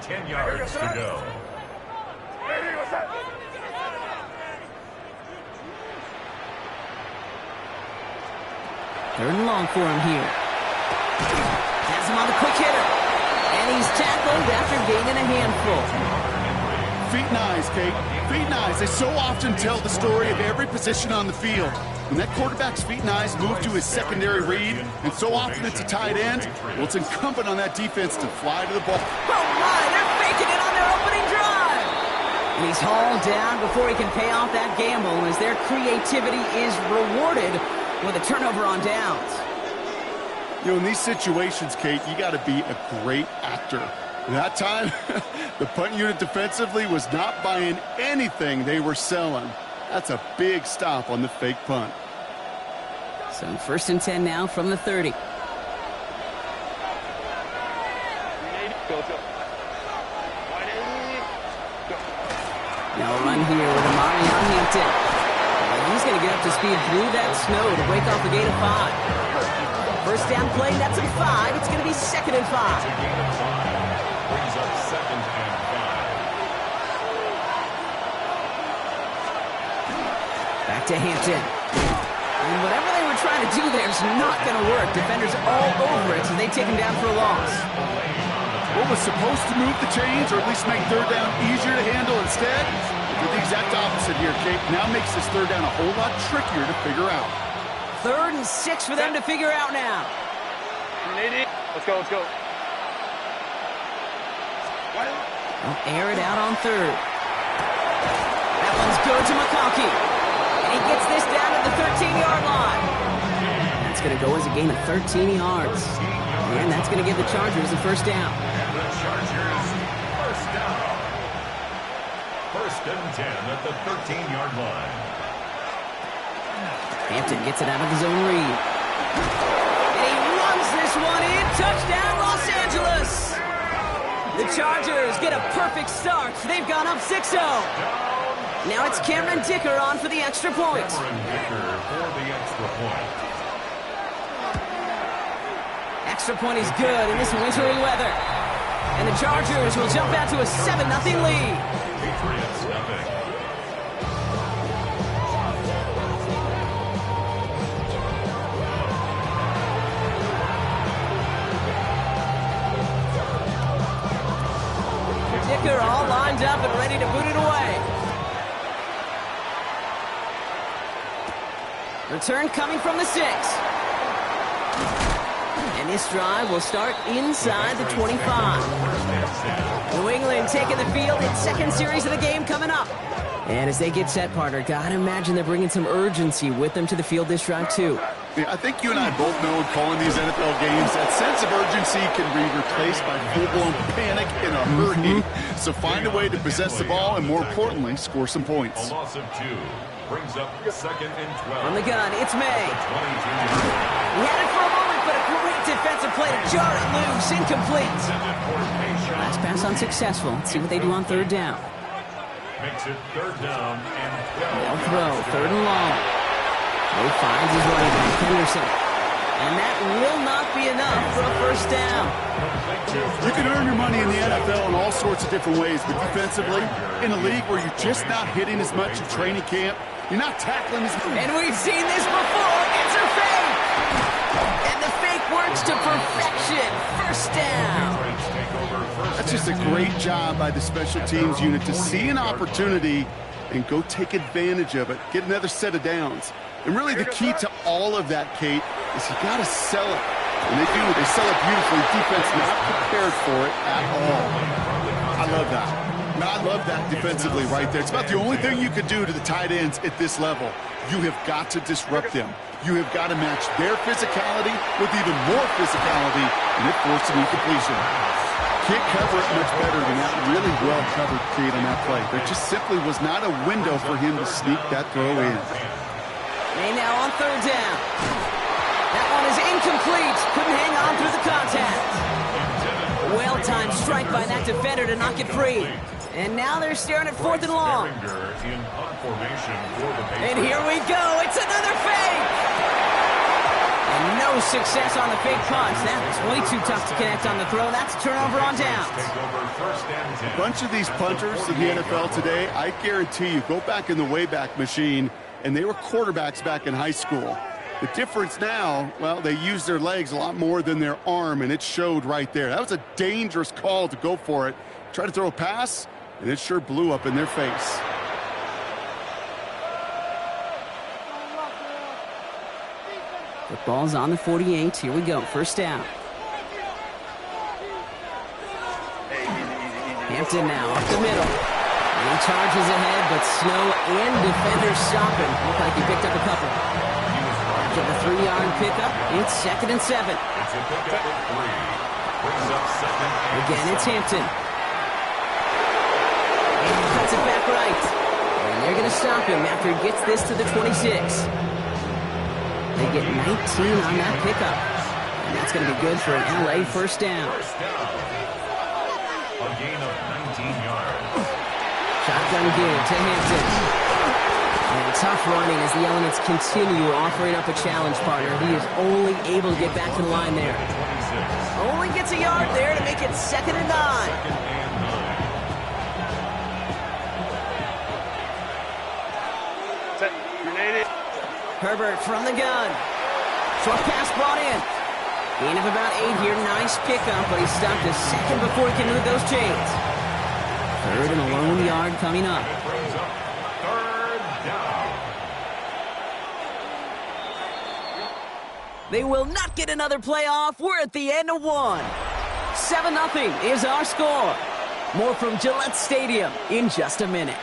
10 yards to go. Third and long for him here. Has him on the quick hitter. And he's tackled after gaining a handful. Feet and eyes, Kate. Feet and eyes. They so often tell the story of every position on the field. When that quarterback's feet and eyes move to his secondary read, and so often it's a tight end, well, it's incumbent on that defense to fly to the ball. Oh, my! They're faking it on their opening drive! And he's hauled down before he can pay off that gamble as their creativity is rewarded with a turnover on downs. You know, in these situations, Kate, you got to be a great actor. That time, the punt unit defensively was not buying anything they were selling. That's a big stop on the fake punt. So 1st and 10 now from the 30. Now a run here with Amari on Hampton. And he's going to get up to speed through that snow to break off a gain of 5. First down play, that's a 5. It's going to be 2nd and 5. Brings up 2nd and 5. Back to Hampton. And whatever they were trying to do there is not going to work. Defenders all over it, so they take him down for a loss. What was supposed to move the chains, or at least make third down easier to handle instead, did the exact opposite here, Kate. Now makes this third down a whole lot trickier to figure out. 3rd and 6 for them to figure out now. Let's go, let's go. They'll air it out on 3rd. That one's good to McConkey. And he gets this down at the 13-yard line. That's going to go as a gain of 13 yards. And that's going to give the Chargers the first down. And the Chargers, first down. 1st and 10 at the 13-yard line. Hampton gets it out of his own read. And he runs this one in. Touchdown, Los Angeles. The Chargers get a perfect start. They've gone up 6-0. Now it's Cameron Dicker on for the extra point. Cameron Dicker for the extra point. Extra point is good in this wintry weather. And the Chargers will jump out to a 7-0 lead. Patriots nothing. Dicker all lined up and ready to boot it away. Return coming from the 6. And this drive will start inside the 25. New England taking the field in 2nd series of the game coming up. And as they get set, partner, gotta imagine they're bringing some urgency with them to the field this drive too. I think you and I both know in calling these NFL games that sense of urgency can be replaced by full-blown panic in a hurry. So find a way to possess the ball and, more importantly, score some points. A loss of 2 brings up 2nd and 12. On the gun, it's May. He had it for a moment, but a great defensive play to jar it loose. Incomplete. Last pass unsuccessful. Let's see what they do on 3rd down. Makes it 3rd down and 12. They'll throw 3rd and long. He finds his running back, Henderson. And that will not be enough for a first down. You can earn your money in the NFL in all sorts of different ways, but defensively, in a league where you're just not hitting as much in training camp, you're not tackling as much. And we've seen this before. It's a fake. And the fake works to perfection. First down. That's just a great job by the special teams unit to see an opportunity and go take advantage of it, get another set of downs. And really the key to all of that, Kate, is you got to sell it. And they do. They sell it beautifully. Defense not prepared for it at all. I love that. I love that defensively right there. It's about the only thing you could do to the tight ends at this level. You have got to disrupt them. You have got to match their physicality with even more physicality, and it forced an incompletion. Can't cover it much better than that really well-covered Kate on that play. There just simply was not a window for him to sneak that throw in. May now on 3rd down. That one is incomplete. Couldn't hang on through the contact. Well-timed strike by that defender to knock it free. And now they're staring at 4th and long. And here we go. It's another fake. And no success on the fake punch. That was way too tough to connect on the throw. That's a turnover on downs. A bunch of these punters in the NFL today, I guarantee you, go back in the Wayback Machine, and they were quarterbacks back in high school. The difference now, well, they use their legs a lot more than their arm, and it showed right there. That was a dangerous call to go for it. Try to throw a pass, and it sure blew up in their face. Football's on the 48. Here we go. First down. Hampton now up the middle. And he charges ahead, but Snow and defenders stop him. Looked like he picked up a couple. After the 3-yard pickup, it's 2nd and 7. It's a pickup of 3. Brings up 2nd and Again, it's 7. Hampton. And he cuts it back right. And they're going to stop him after he gets this to the 26. They get 19 on that pickup. And that's going to be good for an LA first down. First down. A gain of 19 yards. Shotgun give to Hampton. And tough running as the elements continue offering up a challenge partner. He is only able to get back to the line there. 26. Only gets a yard there to make it 2nd and 9. 2nd and 9. Set. Grenade it. Herbert from the gun. Short pass brought in. Gain of about 8 here. Nice pickup, but he stopped a second before he can move those chains. 3rd and a lone yard coming up. It brings up 3rd down. They will not get another playoff. We're at the end of one. 7-0 is our score. More from Gillette Stadium in just a minute.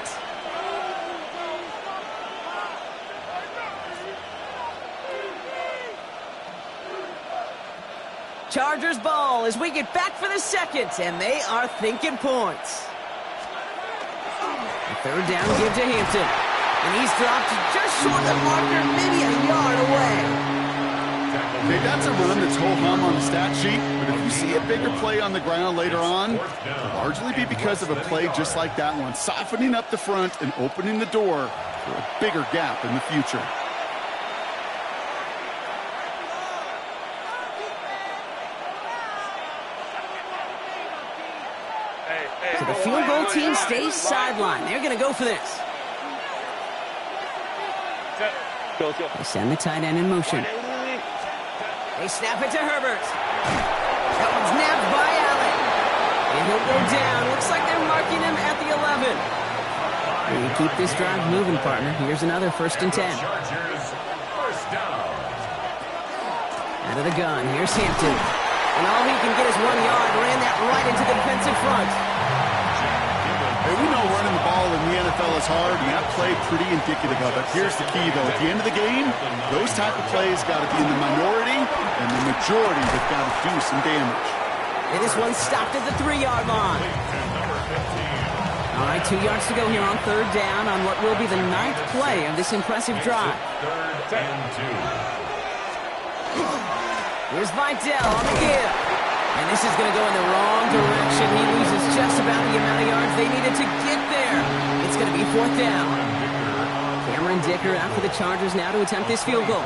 Chargers ball as we get back for the second, and they are thinking points. A 3rd down give to Hampton. And he's dropped just short of the marker, maybe a yard away. Okay, that's a run that's ho-hum on the stat sheet, but if you see a bigger play on the ground later on, it'll largely be because of a play just like that one, softening up the front and opening the door for a bigger gap in the future. So the field goal team stays sidelined. They're going to go for this. Go, go. They send the tight end in motion. They snap it to Herbert. That one's nabbed by Allen. And he'll go down. Looks like they're marking him at the 11. And you keep this drive moving, partner. Here's another 1st and 10. Chargers, first down. Out of the gun. Here's Hampton. And all he can get is 1 yard. Ran that right into the defensive front. Hey, we know running the ball in the NFL is hard, and that play pretty indicative of it. Here's the key, though. At the end of the game, those type of plays got to be in the minority, and the majority have got to do some damage. And this one stopped at the 3-yard line. All right, 2 yards to go here on 3rd down on what will be the 9th play of this impressive drive. 3rd and 2. Here's Vidal on the give. And this is going to go in the wrong direction. He loses just about the amount of yards they needed to get there. It's going to be 4th down. Cameron Dicker out for the Chargers now to attempt this field goal.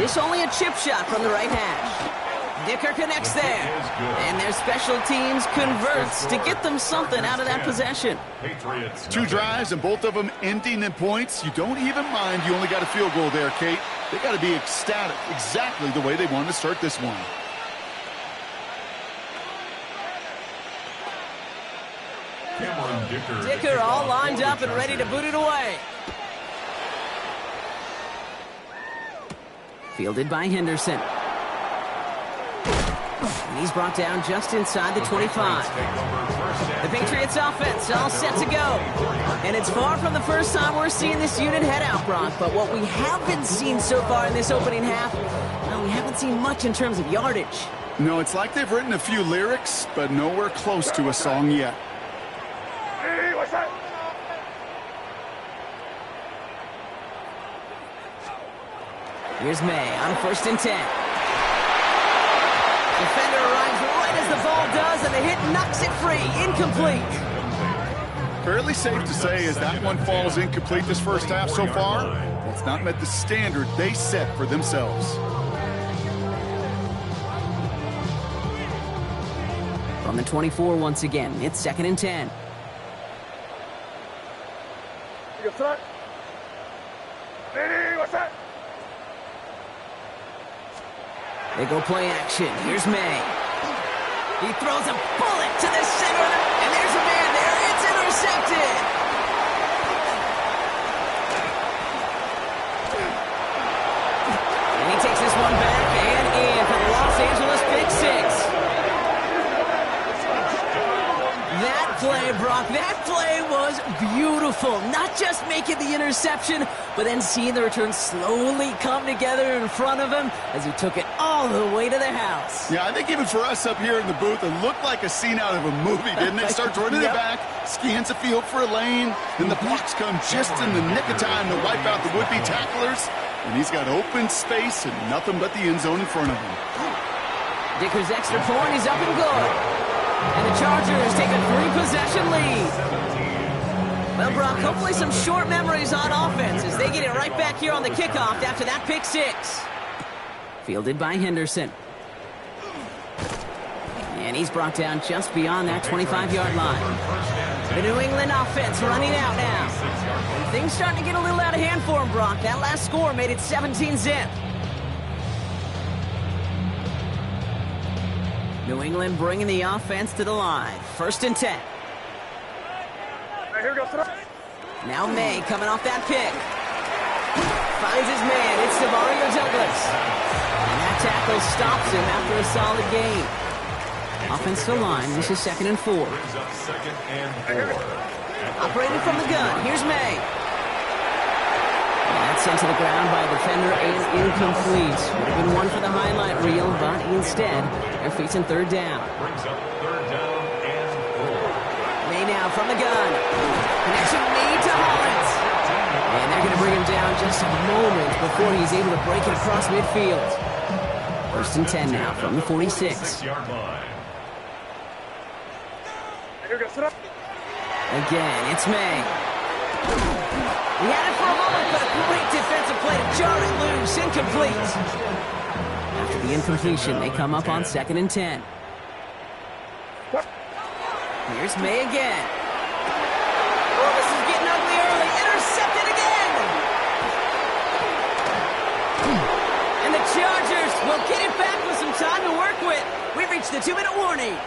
This only a chip shot from the right hash. Dicker connects there. And their special teams converts to get them something out of that possession. Patriots. 2 drives, and both of them ending in points. You don't even mind you only got a field goal there, Kate. They got to be ecstatic, exactly the way they wanted to start this one. Cameron Dicker all lined up and ready to boot it away. Fielded by Henderson. And he's brought down just inside the 25. The Patriots offense all set to go. And it's far from the first time we're seeing this unit head out, Brock. But what we have been seeing so far in this opening half, well, we haven't seen much in terms of yardage. No, it's like they've written a few lyrics, but nowhere close to a song yet. Hey, what's that? Here's May on 1st and 10. Defender arrives right as the ball does, and the hit knocks it free. Incomplete. Fairly safe to say as that one falls incomplete this first half so far, that's not met the standard they set for themselves. the 24 once again. It's 2nd and 10. They go play action. Here's May. He throws a bullet to the center, and there's a man there. It's intercepted. And he takes this one back and in for the Los Angeles pick six. That play, Brock, that play was beautiful. Not just making the interception, but then seeing the return slowly come together in front of him as he took it all the way to the house. Yeah, I think even for us up here in the booth, it looked like a scene out of a movie, didn't it? Starts running it back, scans the field for a lane, then the blocks come just in the nick of time to wipe out the would-be tacklers, and he's got open space and nothing but the end zone in front of him. Dicker's extra point is up and good. And the Chargers take a 3-possession lead. Well, Brock, hopefully some short memories on offense as they get it right back here on the kickoff after that pick six. Fielded by Henderson. And he's brought down just beyond that 25-yard line. The New England offense running out now. And things starting to get a little out of hand for him, Brock. That last score made it 17-zip. New England bringing the offense to the line. 1st and 10. Here we go. Now May coming off that pick. Finds his man. It's Demario Douglas. And that tackle stops him after a solid gain. Offensive line. This is 2nd and 4. Brings up 2nd and 4. Operated from the gun. Here's May. And that's sent to the ground by a defender and incomplete. Would have been one for the highlight reel, but instead, they're facing 3rd down. Brings up 3rd down and 4. May now from the gun. Connection made to Hollins. And they're going to bring him down just a moment before he's able to break it across midfield. 1st and 10 now from the 46. 6-yard line. Here we go. Sit up. Again, it's May. He had it for a moment, but a great defensive play to jar it loose. Incomplete. After the incompletion, they come up on 2nd and 10. Here's May again. Oh, this is getting ugly early. Intercepted again. And the Chargers will get it back with some time to work with. We've reached the 2-minute warning.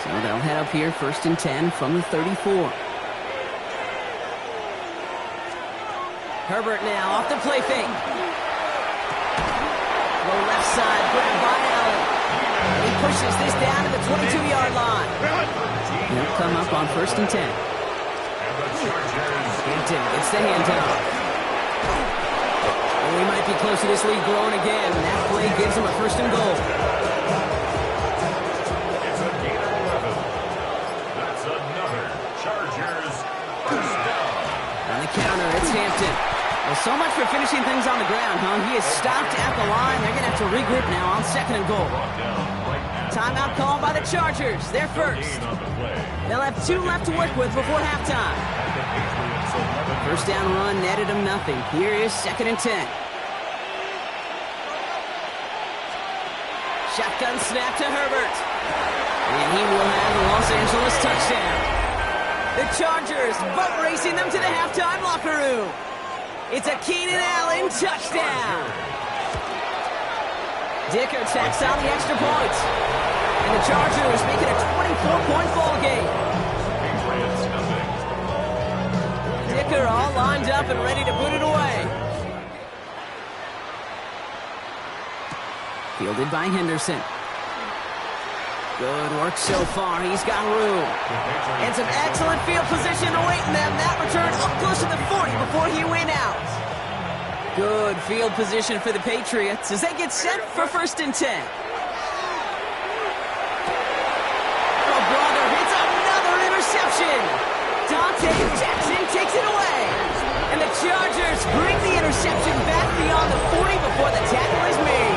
So they'll head up here 1st and 10 from the 34. Herbert now off the play fake. Low left side, grabbed by Allen. And he pushes this down to the 22-yard line. He'll come up on 1st and 10. Hampton gets the handoff. And we might be close to this lead growing again. That play gives him a 1st and goal. It's a gain of 11. That's another Chargers 1st down. On the counter, it's Hampton. Well, so much for finishing things on the ground, huh? He is stopped at the line. They're going to have to regroup now on 2nd and goal. Timeout called by the Chargers. They're first. They'll have 2 left to work with before halftime. 1st down run netted him nothing. Here is 2nd and 10. Shotgun snap to Herbert. And he will have the Los Angeles touchdown. The Chargers boat racing them to the halftime locker room. It's a Keenan Allen touchdown. Dicker tacks on the extra point. And the Chargers make it a 24-point ball game. Dicker all lined up and ready to put it away. Fielded by Henderson. Good work so far. He's got room. And some excellent field position awaiting them. That return up close to the 40 before he went out. Good field position for the Patriots as they get set for 1st and 10. Oh, brother, it's another interception. Dante Jackson takes it away. And the Chargers bring the interception back beyond the 40 before the tackle is made.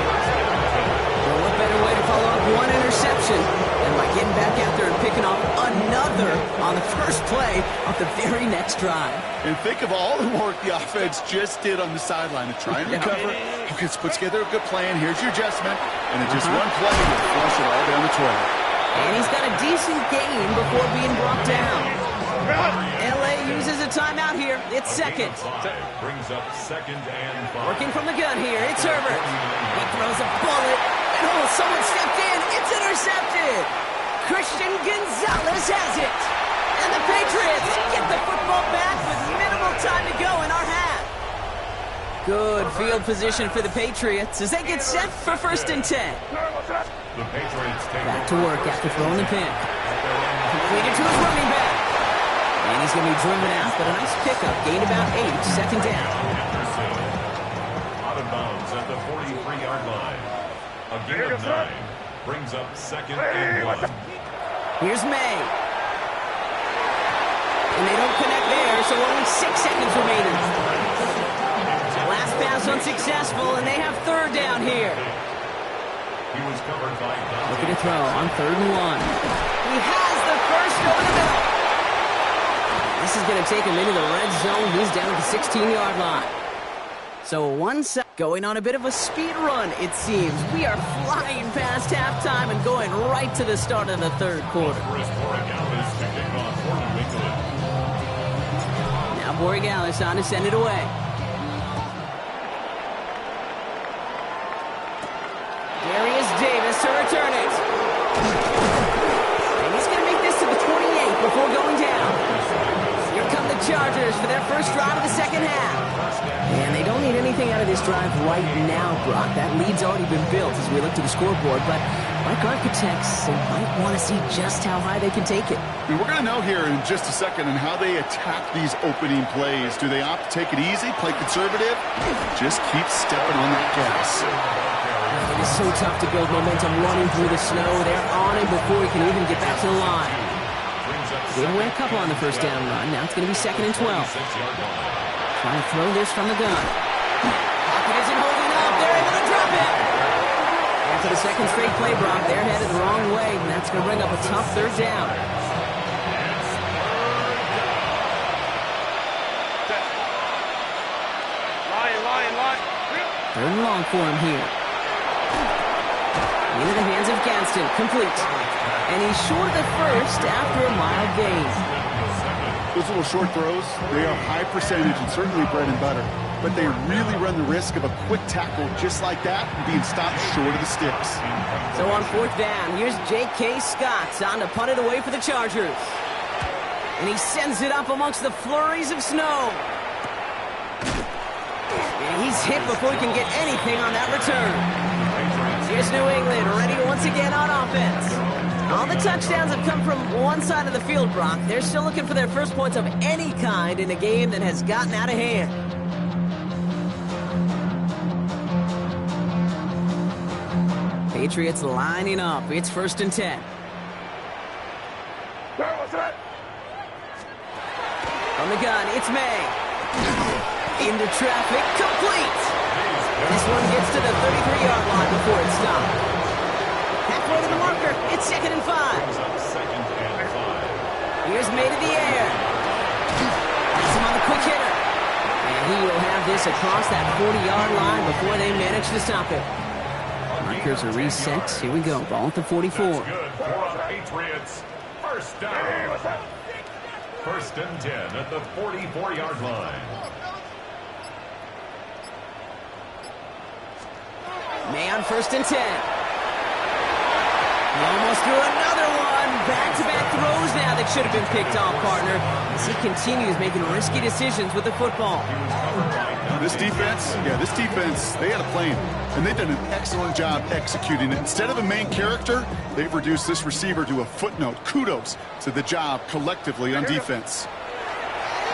Well, what better way to follow up one interception than by getting back out there and picking off another on the first play of the very next drive. And think of all the work the offense just did on the sideline to try and recover. Okay, let's put together a good plan. Here's your adjustment. And in just one play, will flush it all down the toilet. And he's got a decent gain before being brought down. LA uses a timeout here. It's second. Brings up second and 5. Working from the gun here. It's Herbert. He throws a bullet. And oh, someone stepped in. It's intercepted. Christian Gonzalez has it. And the Patriots get the football back with minimal time to go in our half. Good field position for the Patriots as they get set for 1st and 10. The Patriots take Back to work after throwing the pick. Completed to his running back. And he's going to be driven out, but a nice pickup. Gain about 8, second down. out of bounds at the 43-yard line. A gain of 9 brings up second and 1. Here's May. And they don't connect there, so only 6 seconds remaining. Last pass unsuccessful, and they have 3rd down here. He was covered by Looking to throw on 3rd and 1. He has the first over the middle. This is going to take him into the red zone. He's down at the 16-yard line. So one side going on a bit of a speed run, it seems. We are flying past halftime and going right to the start of the 3rd quarter. Now Borregales on to send it away. Darius Davis to return it. And he's going to make this to the 28 before going down. Here come the Chargers for their first drive of the second half. And they don't need anything out of this drive right now, Brock. That lead's already been built as we look to the scoreboard. But like architects, they might want to see just how high they can take it. And we're going to know here in just a second on how they attack these opening plays. Do they opt to take it easy, play conservative? Just keep stepping on that gas. It is so tough to build momentum running through the snow. They're on him before he can even get back to the line. Gave away a couple on the first down run. Now it's going to be 2nd and 12. Trying to throw this from the gun. Pocket isn't holding up. They're able to drop it. After the second straight play, Brock, they're headed the wrong way, and that's going to bring up a tough 3rd down. Line. 3rd and long for him here. Into the hands of Gadsden, complete. And he's short of the first after a mild gain. Those little short throws, they are high percentage and certainly bread and butter. But they really run the risk of a quick tackle just like that and being stopped short of the sticks. So on 4th down, here's J.K. Scott on to punt it away for the Chargers. And he sends it up amongst the flurries of snow. And he's hit before he can get anything on that return. Here's New England ready once again on offense. All the touchdowns have come from one side of the field, Brock. They're still looking for their first points of any kind in a game that has gotten out of hand. Patriots lining up. It's 1st and 10. From the gun, it's May. Into traffic, complete. This one gets to the 33-yard line before it's stopped. Halfway to the marker, it's 2nd and 5. Here's May to the air. That's him on the quick hitter. And he will have this across that 40-yard line before they manage to stop it. Markers are reset. Here we go. Ball at the 44. Good for Patriots. First down. 1st and 10 at the 44-yard line. May on 1st and 10. He almost threw another one. Back-to-back throws now that should have been picked off, partner, as he continues making risky decisions with the football. This defense, they had a plan, and they've done an excellent job executing it. Instead of a main character, they've reduced this receiver to a footnote. Kudos to the job collectively on defense.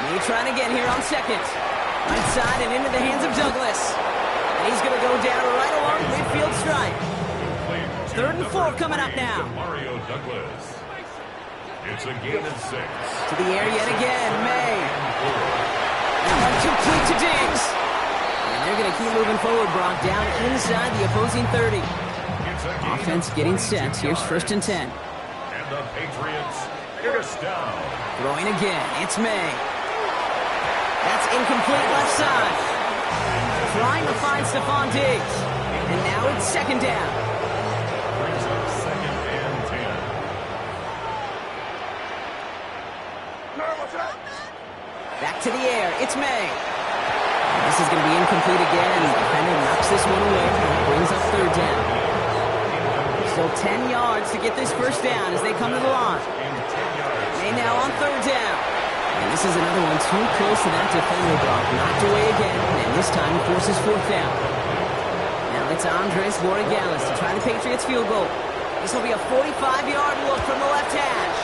May trying again here on 2nd. Right side and into the hands of Douglas. And he's going to go down right along midfield stripe. 3rd and 4 coming up now. Mario Douglas. It's a gain of 6. To the air yet again, May. That one complete to Diggs. And they're going to keep moving forward, Brock, down inside the opposing 30. Offense getting set. Here's 1st and 10. And the Patriots First down. Throwing again. It's May. That's incomplete left side. Trying to find Stephon Diggs. And now it's second down. Brings up 2nd and 10. Back to the air. It's May. This is going to be incomplete again. The defender knocks this one away. Brings up third down. Still 10 yards to get this first down as they come to the line. May now on third down. And this is another one too close to that defender block. Knocked away again, and this time he forces fourth down. Now it's Andres Borregales to try the Patriots field goal. This will be a 45-yard look from the left hash.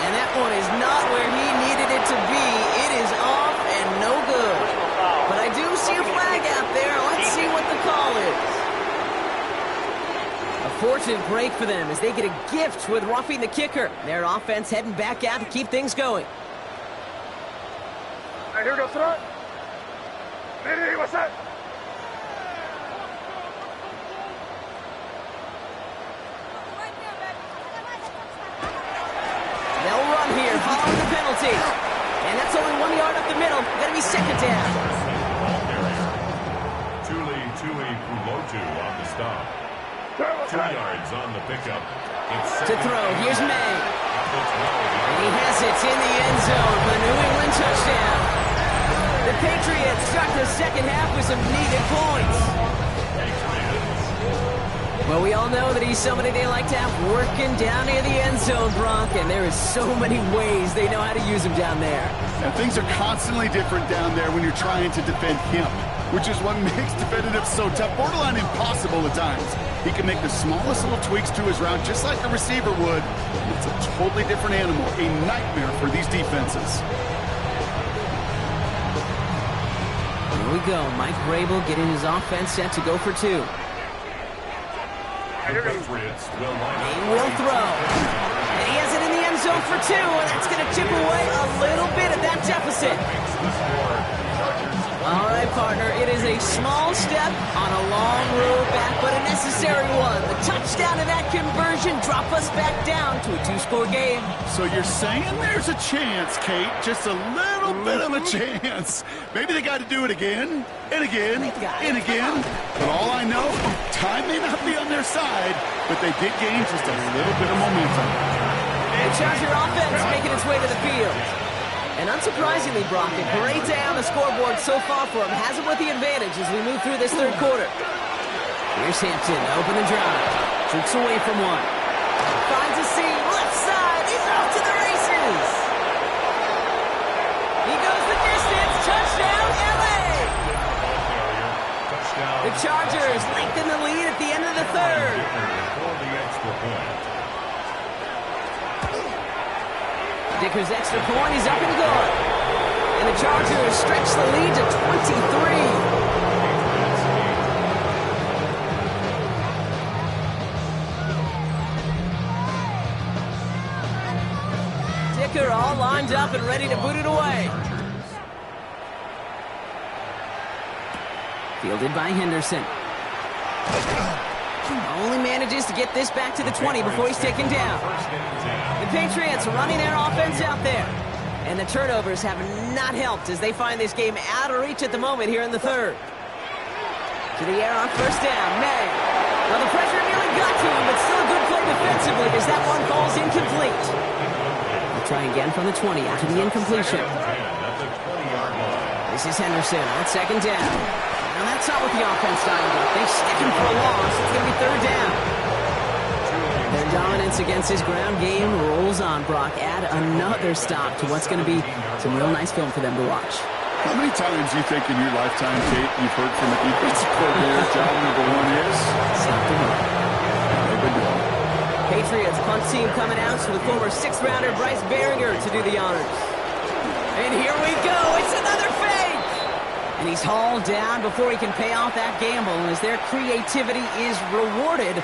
And that one is not where he needed it to be. It is off and no good. But I do see a flag out there. Let's see what the call is. A fortunate break for them as they get a gift with roughing the kicker. Their offense heading back out to keep things going. All right, here we go, throw it. Hey, what's that? They'll run here, following the penalty. And that's only 1 yard up the middle. Gonna be second down. Tuli Pulotu on the stop. 2 yards on the pickup. To throw, here's May. And he has it in the end zone for the New England touchdown. The Patriots start the second half with some needed points. Well, we all know that he's somebody they like to have working down near the end zone, Bronk, and there is so many ways they know how to use him down there. And things are constantly different down there when you're trying to defend him, which is what makes defending him so tough, borderline impossible at times. He can make the smallest little tweaks to his route just like a receiver would. It's a totally different animal, a nightmare for these defenses. Here we go. Mike Vrabel getting his offense set to go for two. The Patriots will line up. He will throw. And he has it in the end zone for two, and that's going to chip away a little bit of that deficit. All right, partner, it is a small step on a long road back, but a necessary one. The touchdown of that conversion drop us back down to a 2-score game. So you're saying there's a chance, Kate, just a little bit of a chance. Maybe they got to do it again, and again, and again. But all I know, time may not be on their side, but they did gain just a little bit of momentum. The Charger offense making its way to the field. And unsurprisingly, Brock, a great day on the scoreboard so far for him. Has him with the advantage as we move through this third quarter. Here's Hampton, open the drive. Jukes away from one. Finds a seam, left side. He's off to the races. He goes the distance. Touchdown, LA. The Chargers lengthen the lead at the end of the third. For the extra point. Dicker's extra point, he's up and good. And the Chargers stretch the lead to 23. Dicker all lined up and ready to boot it away. Fielded by Henderson. Only manages to get this back to the 20 before he's taken down. The Patriots running their offense out there. And the turnovers have not helped as they find this game out of reach at the moment here in the third. To the air on first down, May. Well, the pressure nearly got to him, but still a good play defensively as that one falls incomplete. They'll try again from the 20 after the incompletion. This is Henderson on second down. And that's not what the offense dialed up. They stick him for a loss. It's going to be third down. Their dominance against his ground game rolls on, Brock. Add another stop to what's going to be some real nice film for them to watch. How many times do you think in your lifetime, Kate, you've heard from a defensive coordinator job number one is? Stop the run. They've been doing it. Patriots punt team coming out to the former 6th-rounder Bryce Behringer to do the honors. And here we go. It's another fake. And he's hauled down before he can pay off that gamble as their creativity is rewarded